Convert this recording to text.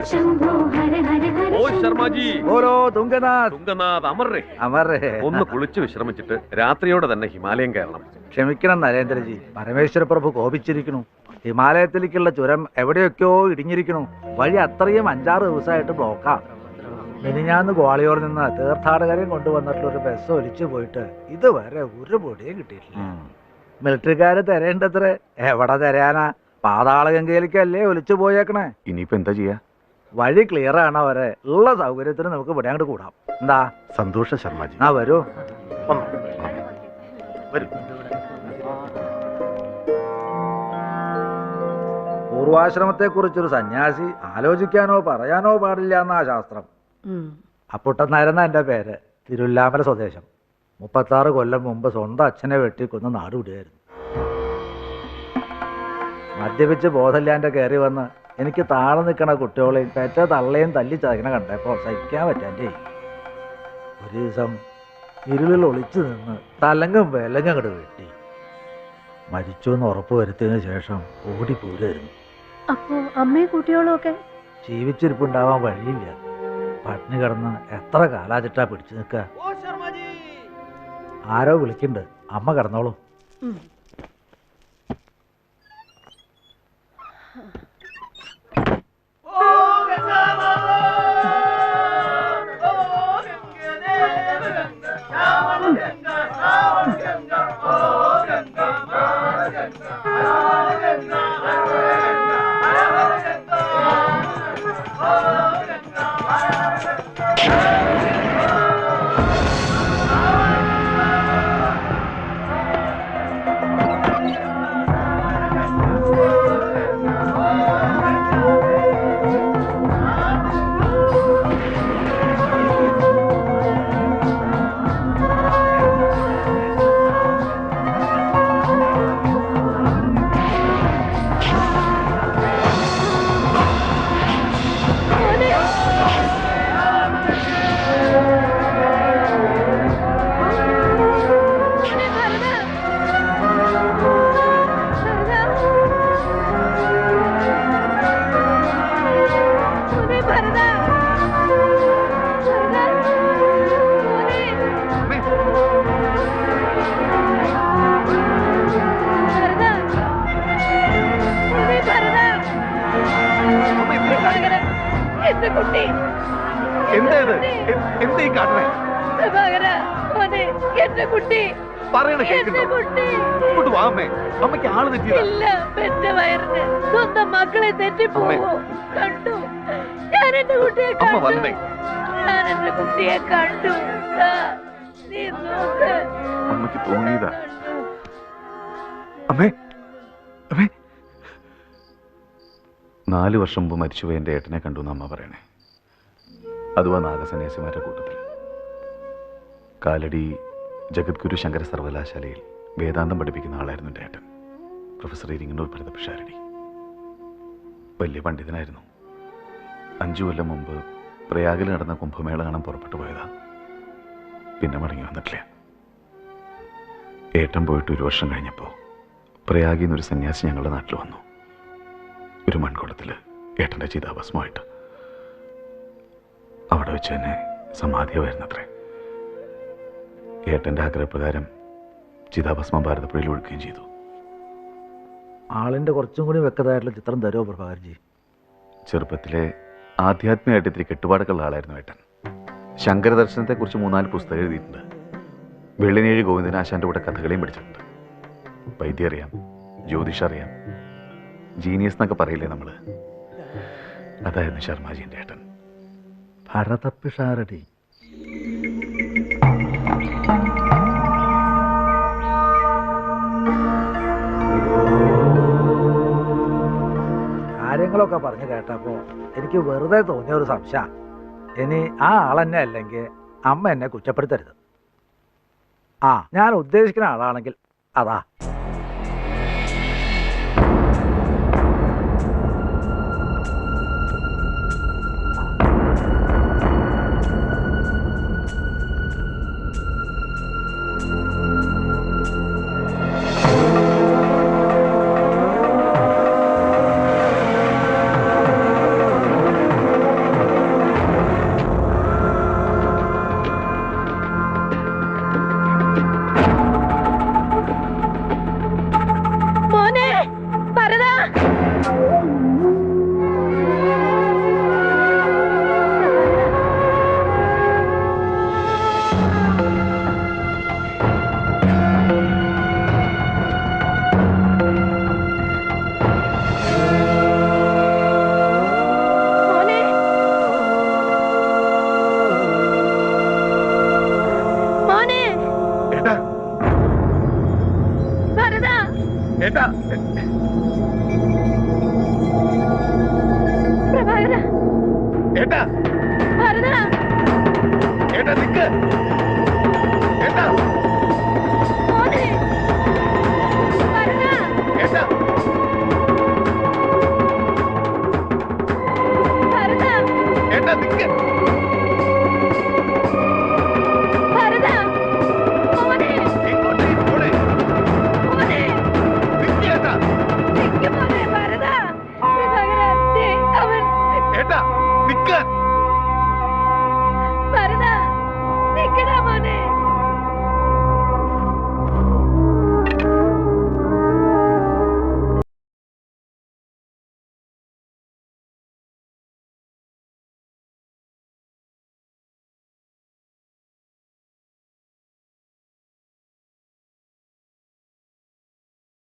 ഓ ശർമാജി, ഓരോ തുങ്കനാഥ്. തുങ്കനാഥ് അമർരേ. അമർരേ. ഒന്ന് കുളിച്ച് വിശ്രമിച്ചിട്ട് രാത്രിയോടെ തന്നെ ഹിമാലയം കയറണം. ക്ഷമിക്കണം നരേന്ദ്രജി, പരമേശ്വര പ്രഭു കോപിച്ചിരിക്കണു. ഹിമാലയത്തിലേക്കുള്ള ചുരം എവിടെയൊക്കെയോ ഇടിഞ്ഞിരിക്കണു. വഴി അത്രയും 5-6 ദിവസമായിട്ട് ബ്ലോക്കാ. മിനിഞ്ഞാന്ന് ഗ്വാളിയോറിൽ നിന്ന് തീർത്ഥാടകരെയും കൊണ്ടുവന്നിട്ടുള്ള ഒരു ബസ് ഒലിച്ചു പോയിട്ട് ഇതുവരെ ഒരു പൊടിയും കിട്ടിയിട്ടില്ല. മിലിറ്ററിക്കാര് തരേണ്ടത്ര എവിടെ തരാനാ? പാതാളഗംഗയിലേക്കല്ലേ ഒലിച്ചു പോയേക്കണേ. ഇനിയിപ്പോ എന്താ ചെയ്യാ? വഴി ക്ലിയർ ആണ് വരെ ഉള്ള സൗകര്യത്തിന് നമുക്ക് ഇവിടെ അങ്ങോട്ട് കൂടാം. എന്താ? സന്തോഷം ശർമാജി. ആ വരൂ. പൂർവാശ്രമത്തെ കുറിച്ചൊരു സന്യാസി ആലോചിക്കാനോ പറയാനോ പാടില്ല എന്നാ ശാസ്ത്രം. അപ്പുട്ടനായിരുന്ന എന്റെ പേര്. തിരുവല്ലാമല സ്വദേശം. 36 കൊല്ലം മുമ്പ് സ്വന്തം അച്ഛനെ വെട്ടിക്കൊന്ന് നാട് വിടുകയായിരുന്നു. മദ്യപിച്ച് ബോധമില്ലാണ്ട് കയറി വന്ന് എനിക്ക് താഴെ നിൽക്കണ കുട്ടികളെയും പെറ്റ തള്ളയും തല്ലി ചതക്കണ കണ്ടപ്പോൾ സഹിക്കാൻ പറ്റാൻ്റെ ഒരു ദിവസം ഇരുളിൽ ഒളിച്ചു നിന്ന് തലങ്ങും വിലങ്ങും അങ്ങോട്ട് വെട്ടി. മരിച്ചു എന്ന് ഉറപ്പ് വരുത്തിയതിനു ശേഷം ഓടിപ്പോരായിരുന്നു. അപ്പോ അമ്മയും കുട്ടികളും ഒക്കെ ജീവിച്ചിരിപ്പുണ്ടാവാൻ വഴിയില്ല. പട്ടിണി കിടന്ന് എത്ര കാലാചിട്ടാ പിടിച്ചു നിൽക്കുക. ആരോ വിളിക്കുന്നുണ്ട്. അമ്മ കിടന്നോളൂ. സ്വന്തം മക്കളെ തെറ്റിപ്പോവോ? കണ്ടു, ഞാൻ എന്റെ കുട്ടിയെ കണ്ടു. ഞാൻ എന്റെ കുട്ടിയെ കണ്ടു. നീ നോക്ക്. അമ്മക്ക് തോന്നിയതാ. അമ്മേ, അമ്മേ. 4 വർഷം മുമ്പ് മരിച്ചുപോയ എൻ്റെ ഏട്ടനെ കണ്ടു എന്ന് അമ്മ പറയണേ. അതുവാ നാഗസന്യാസിമാരുടെ കൂട്ടത്തിൽ. കാലടി ജഗദ്ഗുരു ശങ്കര സർവകലാശാലയിൽ വേദാന്തം പഠിപ്പിക്കുന്ന ആളായിരുന്നു എൻ്റെ ഏട്ടൻ. പ്രൊഫസർ ഇരിങ്ങണ്ണൂർ ഭരതപിഷാരടി. വലിയ പണ്ഡിതനായിരുന്നു. 5 കൊല്ലം മുമ്പ് പ്രയാഗിൽ നടന്ന കുംഭമേള കാണാൻ പുറപ്പെട്ടു പോയതാ. പിന്നെ മടങ്ങി വന്നിട്ടില്ല. ഏട്ടൻ പോയിട്ട് 1 വർഷം കഴിഞ്ഞപ്പോൾ പ്രയാഗിൽ നിന്നൊരു സന്യാസി ഞങ്ങളുടെ നാട്ടിൽ വന്നു. ഒരു മൺകുടത്തിൽ ഏട്ടൻ്റെ ചിതാഭസ്മമായിട്ട്. അവിടെ വെച്ച് തന്നെ സമാധിയായിരുന്നത്രേ. ഏട്ടൻ്റെ ആഗ്രഹപ്രകാരം ചിതാഭസ്മം ഭാരതപ്പുഴയിൽ ഒഴുക്കുകയും ചെയ്തു. ആളിൻ്റെ കുറച്ചും കൂടി വ്യക്തമായിട്ടുള്ള ചിത്രം തരുമോ പ്രഭാകർജി? ചെറുപ്പത്തിലെ ആധ്യാത്മികമായിട്ട് ഇത്തിരി കെട്ടുപാടൊക്കെയുള്ള ആളായിരുന്നു ഏട്ടൻ. ശങ്കരദർശനത്തെക്കുറിച്ച് 3-4 പുസ്തകം എഴുതിയിട്ടുണ്ട്. വെള്ളിനേഴി ഗോവിന്ദനാശാൻ്റെ കൂടെ കഥകളെയും പഠിച്ചിട്ടുണ്ട്. വൈദ്യം അറിയാം, ജ്യോതിഷം അറിയാം, ജീനിയസ് എന്നൊക്കെ പറയില്ലേ നമ്മൾ. അതായിരുന്നു ശർമാജീൻ്റെ ഏട്ടൻ. ഭരതപിഷാരടി. കാര്യങ്ങളൊക്കെ പറഞ്ഞു കേട്ടപ്പോൾ എനിക്ക് വെറുതെ തോന്നിയ ഒരു സംശയം. ഇനി ആ ആളെന്നെ അല്ലെങ്കിൽ അമ്മ എന്നെ കുറ്റപ്പെടുത്തരുത്. ഞാൻ ഉദ്ദേശിക്കുന്ന ആളാണെങ്കിൽ അതാ. ഏട്ടാ പ്രഭാകര, ഏട്ടാ ഭരത, ഏട്ടാ നിക്ക് ഏട്ടാ മോനെ, ഭരത, ഏട്ടാ ഭരത, ഏട്ടാ നിക്ക്